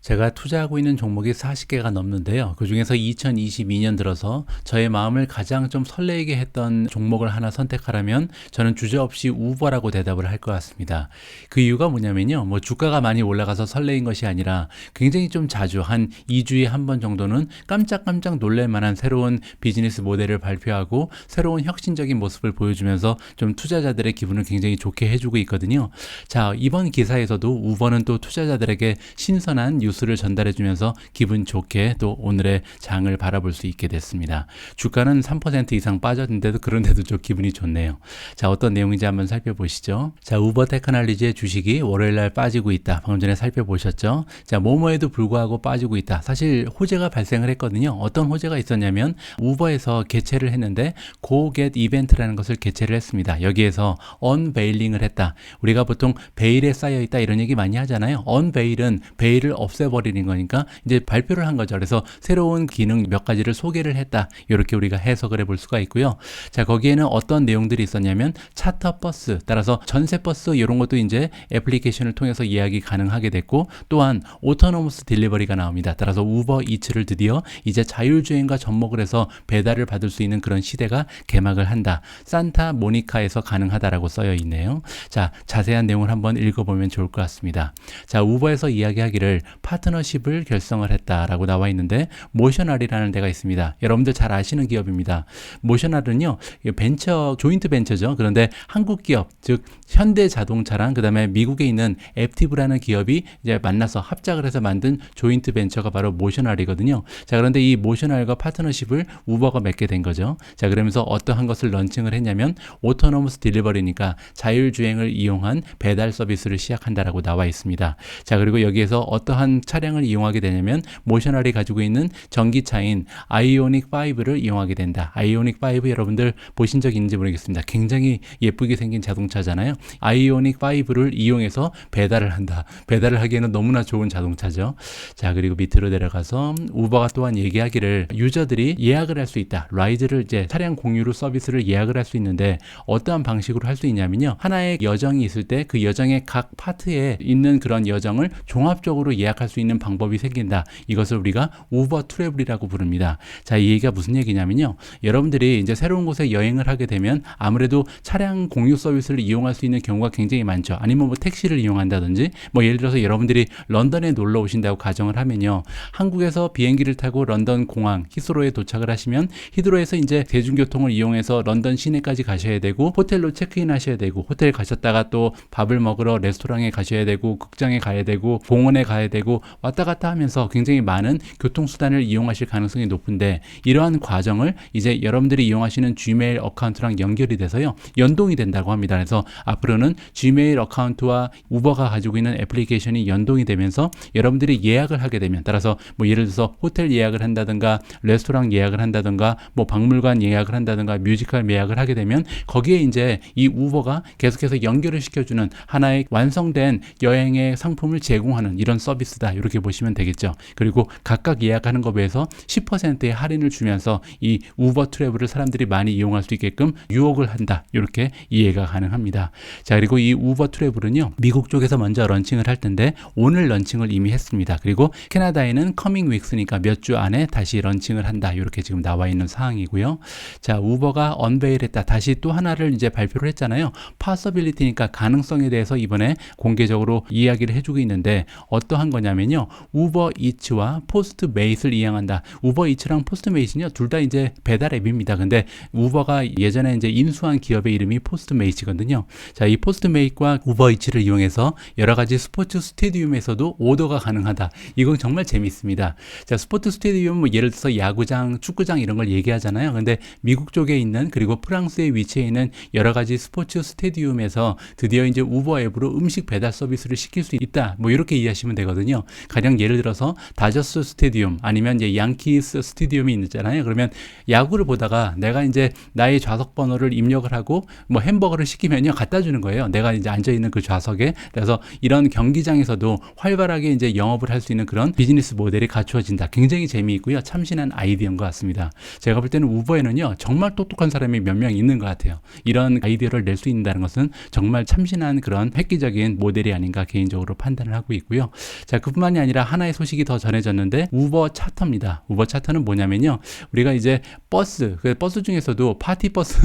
제가 투자하고 있는 종목이 40개가 넘는데요. 그중에서 2022년 들어서 저의 마음을 가장 좀 설레게 했던 종목을 하나 선택하라면 저는 주저없이 우버라고 대답을 할 것 같습니다. 그 이유가 뭐냐면요. 뭐 주가가 많이 올라가서 설레인 것이 아니라 굉장히 좀 자주 한 2주에 한 번 정도는 깜짝깜짝 놀랄 만한 새로운 비즈니스 모델을 발표하고 새로운 혁신적인 모습을 보여주면서 좀 투자자들의 기분을 굉장히 좋게 해주고 있거든요. 자, 이번 기사에서도 우버는 또 투자자들에게 신선한 뉴스를 전달해주면서 기분 좋게 또 오늘의 장을 바라볼 수 있게 됐습니다. 주가는 3% 이상 빠졌는데도 그런데도 좀 기분이 좋네요. 자, 어떤 내용인지 한번 살펴보시죠. 자, 우버 테크놀로지의 주식이 월요일날 빠지고 있다. 방금 전에 살펴보셨죠? 자, 뭐뭐에도 불구하고 빠지고 있다. 사실 호재가 발생을 했거든요. 어떤 호재가 있었냐면 우버에서 개최를 했는데 Go Get 이벤트라는 것을 개최를 했습니다. 여기에서 언베일링을 했다. 우리가 보통 베일에 쌓여 있다 이런 얘기 많이 하잖아요. 언베일은 베일을 없애버리는 거니까 이제 발표를 한 거죠. 그래서 새로운 기능 몇 가지를 소개를 했다. 이렇게 우리가 해석을 해볼 수가 있고요. 자, 거기에는 어떤 내용들이 있었냐면 차터 버스, 따라서 전세 버스 이런 것도 이제 애플리케이션을 통해서 예약이 가능하게 됐고 또한 오토노머스 딜리버리가 나옵니다. 따라서 우버 이츠를 드디어 이제 자율주행과 접목을 해서 배달을 받을 수 있는 그런 시대가 개막을 한다. 산타 모니카에서 가능하다라고 써여 있네요. 자, 자세한 내용을 한번 읽어보면 좋을 것 같습니다. 자, 우버에서 이야기하기를 파트너십을 결성을 했다라고 나와 있는데 모셔널이라는 데가 있습니다. 여러분들 잘 아시는 기업입니다. 모셔널은요, 벤처, 조인트 벤처죠. 그런데 한국 기업, 즉 현대자동차랑 그다음에 미국에 있는 앱티브라는 기업이 이제 만나서 합작을 해서 만든 조인트 벤처가 바로 모셔널이거든요. 자, 그런데 이 모셔널과 파트너십을 우버가 맺게 된 거죠. 자, 그러면서 어떠한 것을 런칭을 했냐면 오토노머스 딜리버리니까 자율주행을 이용한 배달 서비스를 시작한다라고 나와 있습니다. 자, 그리고 여기에서 어떠한 차량을 이용하게 되냐면 모셔널이 가지고 있는 전기차인 아이오닉 5를 이용하게 된다. 아이오닉 5 여러분들 보신 적 있는지 모르겠습니다. 굉장히 예쁘게 생긴 자동차잖아요. 아이오닉 5를 이용해서 배달을 한다. 배달을 하기에는 너무나 좋은 자동차죠. 자, 그리고 밑으로 내려가서 우버가 또한 얘기하기를 유저들이 예약을 할 수 있다. 라이드를 이제 차량 공유로 서비스를 예약을 할 수 있는데 어떠한 방식으로 할 수 있냐면요. 하나의 여정이 있을 때 그 여정의 각 파트에 있는 그런 여정을 종합적으로 예약할 수 있는 방법이 생긴다. 이것을 우리가 우버 트래블이라고 부릅니다. 자, 이 얘기가 무슨 얘기냐면요. 여러분들이 이제 새로운 곳에 여행을 하게 되면 아무래도 차량 공유 서비스를 이용할 수 있는 경우가 굉장히 많죠. 아니면 뭐 택시를 이용한다든지 뭐 예를 들어서 여러분들이 런던에 놀러 오신다고 가정을 하면요. 한국에서 비행기를 타고 런던 공항 히스로에 도착을 하시면 히드로에서 이제 대중교통을 이용해서 런던 시내까지 가셔야 되고 호텔로 체크인 하셔야 되고 호텔 가셨다가 또 밥을 먹으러 레스토랑에 가셔야 되고 극장에 가야 되고 공원에 가야 되고 왔다 갔다 하면서 굉장히 많은 교통수단을 이용하실 가능성이 높은데 이러한 과정을 이제 여러분들이 이용하시는 Gmail 어카운트랑 연결이 돼서요. 연동이 된다고 합니다. 그래서 앞으로는 Gmail 어카운트와 우버가 가지고 있는 애플리케이션이 연동이 되면서 여러분들이 예약을 하게 되면 따라서 뭐 예를 들어서 호텔 예약을 한다든가 레스토랑 예약을 한다든가 뭐 박물관 예약을 한다든가 뮤지컬 예약을 하게 되면 거기에 이제 이 우버가 계속해서 연결을 시켜주는 하나의 완성된 여행의 상품을 제공하는 이런 서비스다. 이렇게 보시면 되겠죠. 그리고 각각 예약하는 것에 비해서 10%의 할인을 주면서 이 우버 트래블을 사람들이 많이 이용할 수 있게끔 유혹을 한다. 이렇게 이해가 가능합니다. 자, 그리고 이 우버 트래블은요. 미국 쪽에서 먼저 런칭을 할 텐데 오늘 런칭을 이미 했습니다. 그리고 캐나다에는 커밍 윅스니까 몇 주 안에 다시 런칭을 한다. 이렇게 지금 나와 있는 상황이고요. 자, 우버가 언베일했다. 다시 또 하나를 이제 발표를 했잖아요. 파서빌리티니까 가능성에 대해서 이번에 공개적으로 이야기를 해주고 있는데 어떠한 거냐면 뭐냐면요. 우버이츠와 포스트메이트를 이용한다. 우버이츠랑 포스트메이트는요, 둘 다 이제 배달 앱입니다. 근데 우버가 예전에 이제 인수한 기업의 이름이 포스트메이트거든요. 자, 이 포스트메이트와 우버이츠를 이용해서 여러 가지 스포츠 스테디움에서도 오더가 가능하다. 이건 정말 재밌습니다. 자, 스포츠 스테디움 뭐 예를 들어서 야구장, 축구장 이런 걸 얘기하잖아요. 근데 미국 쪽에 있는 그리고 프랑스에 위치해 있는 여러 가지 스포츠 스테디움에서 드디어 이제 우버 앱으로 음식 배달 서비스를 시킬 수 있다. 뭐 이렇게 이해하시면 되거든요. 가령 예를 들어서 다저스 스테디움 아니면 이제 양키스 스테디움이 있잖아요. 그러면 야구를 보다가 내가 이제 나의 좌석 번호를 입력을 하고 뭐 햄버거를 시키면요 갖다 주는 거예요. 내가 이제 앉아 있는 그 좌석에. 그래서 이런 경기장에서도 활발하게 이제 영업을 할 수 있는 그런 비즈니스 모델이 갖추어진다. 굉장히 재미있고요. 참신한 아이디어인 것 같습니다. 제가 볼 때는 우버에는요 정말 똑똑한 사람이 몇 명 있는 것 같아요. 이런 아이디어를 낼 수 있다는 것은 정말 참신한 그런 획기적인 모델이 아닌가 개인적으로 판단을 하고 있고요. 자, 그뿐만이 아니라 하나의 소식이 더 전해졌는데 우버 차터입니다. 우버 차터는 뭐냐면요. 우리가 이제 버스 중에서도 파티 버스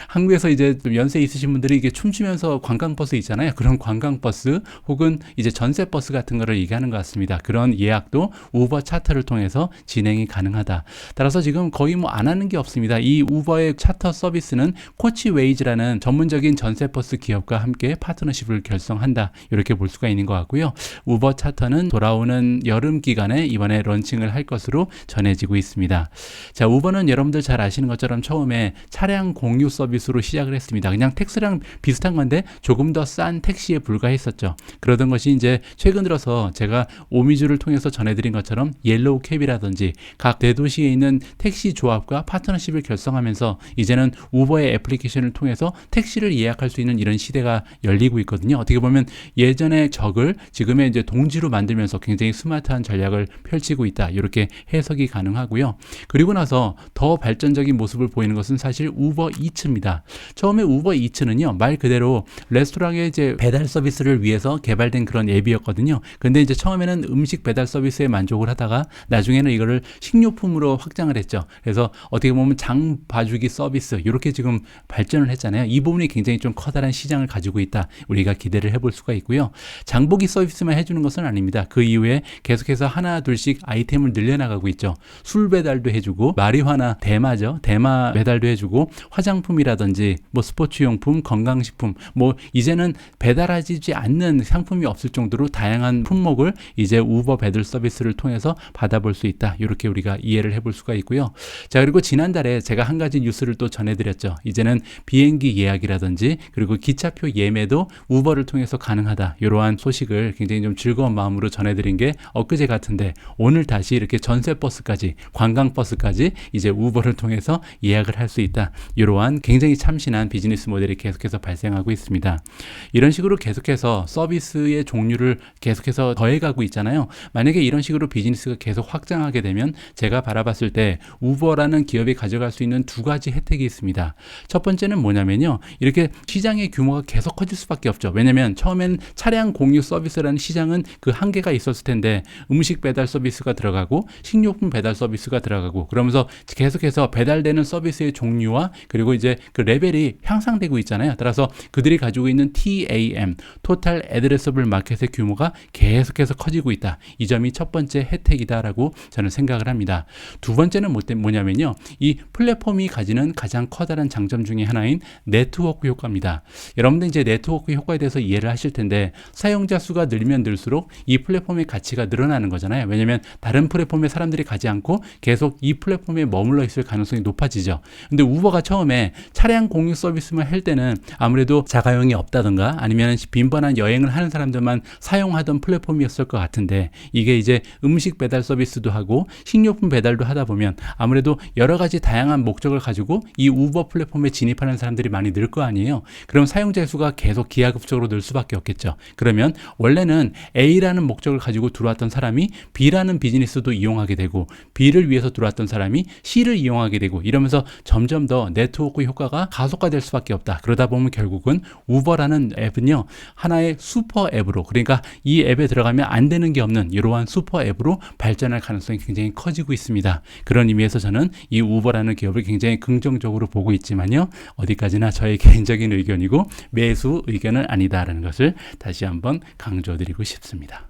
한국에서 이제 좀 연세 있으신 분들이 이게 춤추면서 관광버스 있잖아요. 그런 관광버스 혹은 이제 전세버스 같은 거를 얘기하는 것 같습니다. 그런 예약도 우버 차터를 통해서 진행이 가능하다. 따라서 지금 거의 뭐 안 하는 게 없습니다. 이 우버의 차터 서비스는 코치웨이즈라는 전문적인 전세버스 기업과 함께 파트너십을 결성한다. 이렇게 볼 수가 있는 것 같고요. 우버 차터는 돌아오는 여름 기간에 이번에 런칭을 할 것으로 전해지고 있습니다. 자, 우버는 여러분들 잘 아시는 것처럼 처음에 차량 공유 서비스로 시작을 했습니다. 그냥 택시랑 비슷한 건데 조금 더 싼 택시에 불과했었죠. 그러던 것이 이제 최근 들어서 제가 오미주를 통해서 전해드린 것처럼 옐로우 캡이라든지 각 대도시에 있는 택시 조합과 파트너십을 결성하면서 이제는 우버의 애플리케이션을 통해서 택시를 예약할 수 있는 이런 시대가 열리고 있거든요. 어떻게 보면 예전의 적을 지금의 이제 동지로 만들면서 굉장히 스마트한 전략을 펼치고 있다. 이렇게 해석이 가능하고요. 그리고 나서 더 발전적인 모습을 보이는 것은 사실 우버이츠입니다. 처음에 우버이츠는요, 말 그대로 레스토랑의 이제 배달 서비스를 위해서 개발된 그런 앱이었거든요. 근데 이제 처음에는 음식 배달 서비스에 만족을 하다가 나중에는 이거를 식료품으로 확장을 했죠. 그래서 어떻게 보면 장 봐주기 서비스 이렇게 지금 발전을 했잖아요. 이 부분이 굉장히 좀 커다란 시장을 가지고 있다. 우리가 기대를 해볼 수가 있고요. 장보기 서비스만 해주는 것은 아닙니다. 그 이후에 계속해서 하나 둘씩 아이템을 늘려나가고 있죠. 술 배달도 해주고 마리화나 대마죠. 대마 배달도 해주고 화장품이라든지 뭐 스포츠용품, 건강식품 뭐 이제는 배달하지 않는 상품이 없을 정도로 다양한 품목을 이제 우버 배달 서비스를 통해서 받아볼 수 있다. 이렇게 우리가 이해를 해볼 수가 있고요. 자, 그리고 지난달에 제가 한 가지 뉴스를 또 전해드렸죠. 이제는 비행기 예약이라든지 그리고 기차표 예매도 우버를 통해서 가능하다. 이러한 소식을 굉장히 좀 즐거운 마음으로 전해드린 게 엊그제 같은데 오늘 다시 이렇게 전세버스까지 관광버스까지 이제 우버를 통해서 예약을 할 수 있다. 이러한 굉장히 참신한 비즈니스 모델이 계속해서 발생하고 있습니다. 이런 식으로 계속해서 서비스의 종류를 계속해서 더해가고 있잖아요. 만약에 이런 식으로 비즈니스가 계속 확장하게 되면 제가 바라봤을 때 우버라는 기업이 가져갈 수 있는 두 가지 혜택이 있습니다. 첫 번째는 뭐냐면요. 이렇게 시장의 규모가 계속 커질 수밖에 없죠. 왜냐면 처음엔 차량 공유 서비스라는 시장은 그 한계가 있었을 텐데 음식 배달 서비스가 들어가고 식료품 배달 서비스가 들어가고 그러면서 계속해서 배달되는 서비스의 종류와 그리고 이제 그 레벨이 향상되고 있잖아요. 따라서 그들이 가지고 있는 TAM, Total Addressable Market의 규모가 계속해서 커지고 있다. 이 점이 첫 번째 혜택이다라고 저는 생각을 합니다. 두 번째는 뭐냐면요. 이 플랫폼이 가지는 가장 커다란 장점 중에 하나인 네트워크 효과입니다. 여러분들 이제 네트워크 효과에 대해서 이해를 하실 텐데 사용자 수가 늘면 늘수록 이 플랫폼의 가치가 늘어나는 거잖아요. 왜냐하면 다른 플랫폼에 사람들이 가지 않고 계속 이 플랫폼에 머물러 있을 가능성이 높아지죠. 근데 우버가 처음에 차량 공유 서비스만 할 때는 아무래도 자가용이 없다든가 아니면 빈번한 여행을 하는 사람들만 사용하던 플랫폼이었을 것 같은데 이게 이제 음식 배달 서비스도 하고 식료품 배달도 하다 보면 아무래도 여러 가지 다양한 목적을 가지고 이 우버 플랫폼에 진입하는 사람들이 많이 늘 거 아니에요. 그럼 사용자 수가 계속 기하급수적으로 늘 수밖에 없겠죠. 그러면 원래는 A라는 목적을 가지고 들어왔던 사람이 B라는 비즈니스도 이용하게 되고 B를 위해서 들어왔던 사람이 C를 이용하게 되고 이러면서 점점 더 네트워크 효과가 가속화될 수밖에 없다. 그러다 보면 결국은 우버라는 앱은요. 하나의 슈퍼 앱으로 그러니까 이 앱에 들어가면 안 되는 게 없는 이러한 슈퍼 앱으로 발전할 가능성이 굉장히 커지고 있습니다. 그런 의미에서 저는 이 우버라는 기업을 굉장히 긍정적으로 보고 있지만요. 어디까지나 저의 개인적인 의견이고 매수 의견은 아니다라는 것을 다시 한번 강조드리고 싶습니다.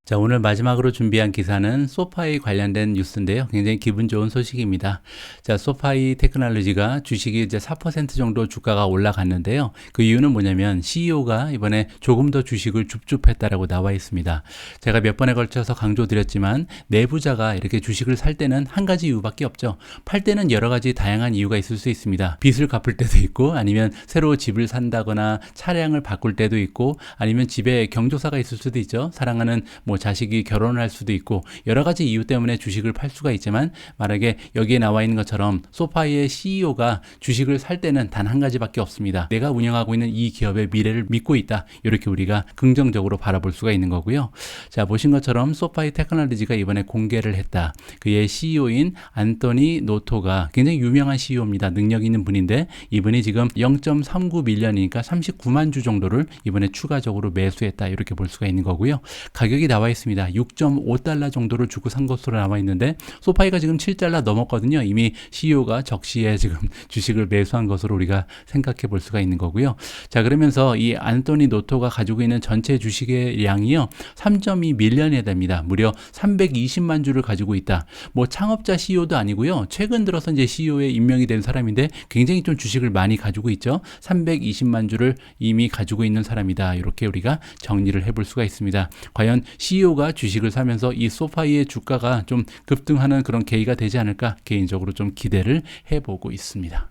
자, 오늘 마지막으로 준비한 기사는 소파이 관련된 뉴스인데요. 굉장히 기분 좋은 소식입니다. 자, 소파이 테크놀로지가 주식이 이제 4% 정도 주가가 올라갔는데요. 그 이유는 뭐냐면 CEO가 이번에 조금 더 주식을 줍줍했다라고 나와 있습니다. 제가 몇 번에 걸쳐서 강조드렸지만 내부자가 이렇게 주식을 살 때는 한 가지 이유밖에 없죠. 팔 때는 여러 가지 다양한 이유가 있을 수 있습니다. 빚을 갚을 때도 있고 아니면 새로 집을 산다거나 차량을 바꿀 때도 있고 아니면 집에 경조사가 있을 수도 있죠. 사랑하는 뭐 자식이 결혼을 할 수도 있고 여러 가지 이유 때문에 주식을 팔 수가 있지만 만약에 여기에 나와 있는 것처럼 소파이의 CEO가 주식을 살 때는 단 한 가지밖에 없습니다. 내가 운영하고 있는 이 기업의 미래를 믿고 있다. 이렇게 우리가 긍정적으로 바라볼 수가 있는 거고요. 자, 보신 것처럼 소파이 테크놀로지가 이번에 공개를 했다. 그의 CEO인 안토니 노토가 굉장히 유명한 CEO입니다. 능력 있는 분인데 이분이 지금 0.39 밀리언이니까 39만 주 정도를 이번에 추가적으로 매수했다. 이렇게 볼 수가 있는 거고요. 가격이 나와 있습니다. 6.5달러 정도를 주고 산 것으로 나와 있는데 소파이가 지금 7달러 넘었거든요. 이미 CEO가 적시에 지금 주식을 매수한 것으로 우리가 생각해 볼 수가 있는 거고요. 자, 그러면서 이 안토니 노토가 가지고 있는 전체 주식의 양이요. 3.2 밀리언이 됩니다. 무려 320만 주를 가지고 있다. 뭐 창업자 CEO도 아니고요. 최근 들어서 이제 CEO에 임명이 된 사람인데 굉장히 좀 주식을 많이 가지고 있죠. 320만 주를 이미 가지고 있는 사람이다. 이렇게 우리가 정리를 해볼 수가 있습니다. 과연 CEO가 주식을 사면서 이 소파이의 주가가 좀 급등하는 그런 계기가 되지 않을까 개인적으로 좀 기대를 해보고 있습니다.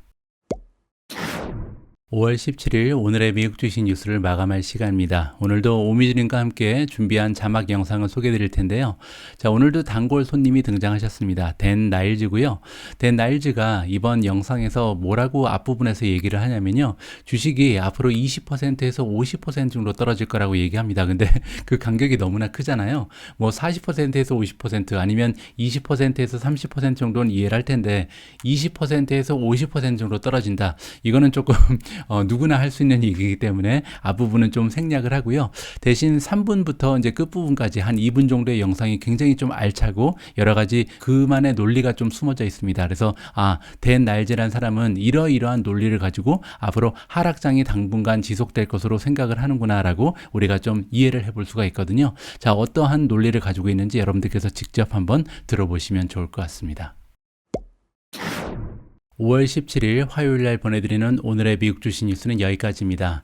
5월 17일 오늘의 미국 주식 뉴스를 마감할 시간입니다. 오늘도 오미주님과 함께 준비한 자막 영상을 소개해 드릴 텐데요. 자, 오늘도 단골 손님이 등장하셨습니다. 댄 나일즈고요. 댄 나일즈가 이번 영상에서 뭐라고 앞부분에서 얘기를 하냐면요. 주식이 앞으로 20%에서 50% 정도 떨어질 거라고 얘기합니다. 근데 그 간격이 너무나 크잖아요. 뭐 40%에서 50% 아니면 20%에서 30% 정도는 이해를 할 텐데 20%에서 50% 정도 떨어진다. 이거는 조금 누구나 할 수 있는 얘기이기 때문에 앞부분은 좀 생략을 하고요. 대신 3분부터 이제 끝부분까지 한 2분 정도의 영상이 굉장히 좀 알차고 여러 가지 그만의 논리가 좀 숨어져 있습니다. 그래서 댄 나일즈라는 사람은 이러이러한 논리를 가지고 앞으로 하락장이 당분간 지속될 것으로 생각을 하는구나라고 우리가 좀 이해를 해볼 수가 있거든요. 자, 어떠한 논리를 가지고 있는지 여러분들께서 직접 한번 들어보시면 좋을 것 같습니다. 5월 17일 화요일 날 보내드리는 오늘의 미국 주식 뉴스는 여기까지입니다.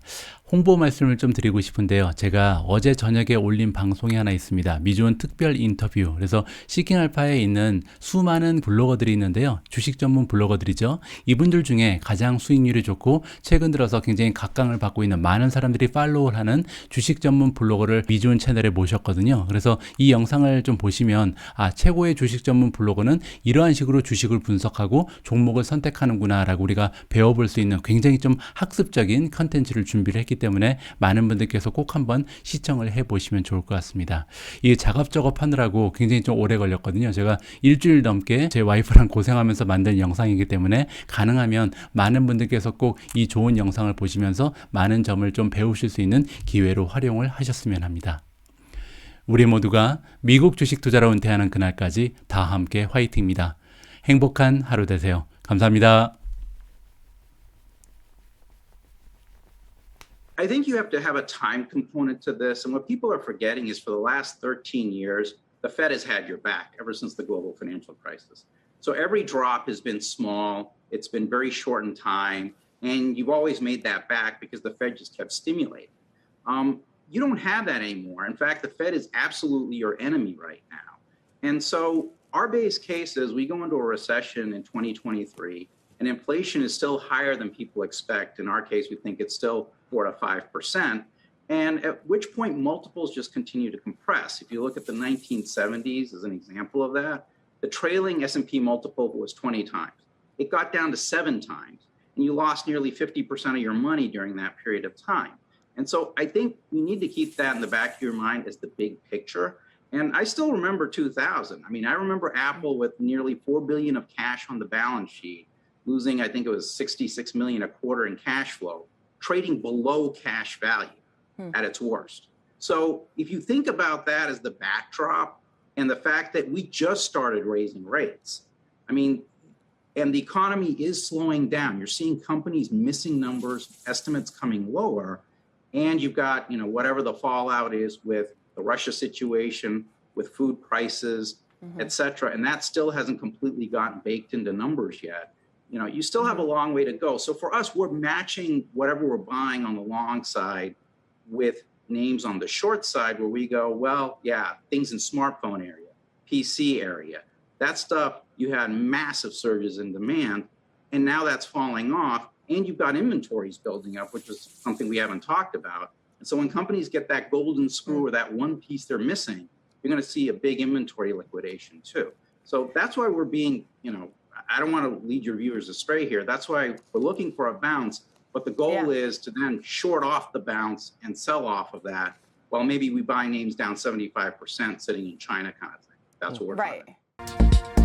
홍보 말씀을 좀 드리고 싶은데요. 제가 어제 저녁에 올린 방송이 하나 있습니다. 미주원 특별 인터뷰. 그래서 시킹알파에 있는 수많은 블로거들이 있는데요. 주식 전문 블로거들이죠. 이분들 중에 가장 수익률이 좋고 최근 들어서 굉장히 각광을 받고 있는 많은 사람들이 팔로우를 하는 주식 전문 블로거를 미주원 채널에 모셨거든요. 그래서 이 영상을 좀 보시면 최고의 주식 전문 블로거는 이러한 식으로 주식을 분석하고 종목을 선택하는구나 라고 우리가 배워볼 수 있는 굉장히 좀 학습적인 컨텐츠를 준비를 했기 때문에 많은 분들께서 꼭 한번 시청을 해보시면 좋을 것 같습니다. 이 작업 작업하느라고 굉장히 좀 오래 걸렸거든요. 제가 일주일 넘게 제 와이프랑 고생하면서 만든 영상이기 때문에 가능하면 많은 분들께서 꼭 이 좋은 영상을 보시면서 많은 점을 좀 배우실 수 있는 기회로 활용을 하셨으면 합니다. 우리 모두가 미국 주식 투자로 은퇴하는 그날까지 다 함께 화이팅입니다. 행복한 하루 되세요. 감사합니다. I think you have to have a time component to this. And what people are forgetting is for the last 13 years, the Fed has had your back ever since the global financial crisis. So every drop has been small. It's been very short in time. And you've always made that back because the Fed just kept stimulating. You don't have that anymore. In fact, the Fed is absolutely your enemy right now. And so our base case is we go into a recession in 2023 and inflation is still higher than people expect. In our case, we think it's still 4 to 5%, and at which point multiples just continue to compress. If you look at the 1970s as an example of that, the trailing S&P multiple was 20 times. It got down to 7 times, and you lost nearly 50% of your money during that period of time. And so I think you need to keep that in the back of your mind as the big picture. And I still remember 2000. I mean, I remember Apple with nearly $4 billion of cash on the balance sheet, losing, I think it was 66 million a quarter in cash flow, trading below cash value at its worst. So if you think about that as the backdrop and the fact that we just started raising rates, I mean, and the economy is slowing down. You're seeing companies missing numbers, estimates coming lower, and you've got, whatever the fallout is with the Russia situation, with food prices, et cetera. And that still hasn't completely gotten baked into numbers yet. You still have a long way to go. So for us, we're matching whatever we're buying on the long side with names on the short side where we go, well, yeah, things in smartphone area, PC area, that stuff, you had massive surges in demand, and now that's falling off, and you've got inventories building up, which is something we haven't talked about. And so when companies get that golden screw or that one piece they're missing, you're going to see a big inventory liquidation too. So that's why we're being, I don't want to lead your viewers astray here. That's why we're looking for a bounce, but the goal is to then short off the bounce and sell off of that. Well, maybe we buy names down 75% sitting in China kind of thing. That's what we're trying to do.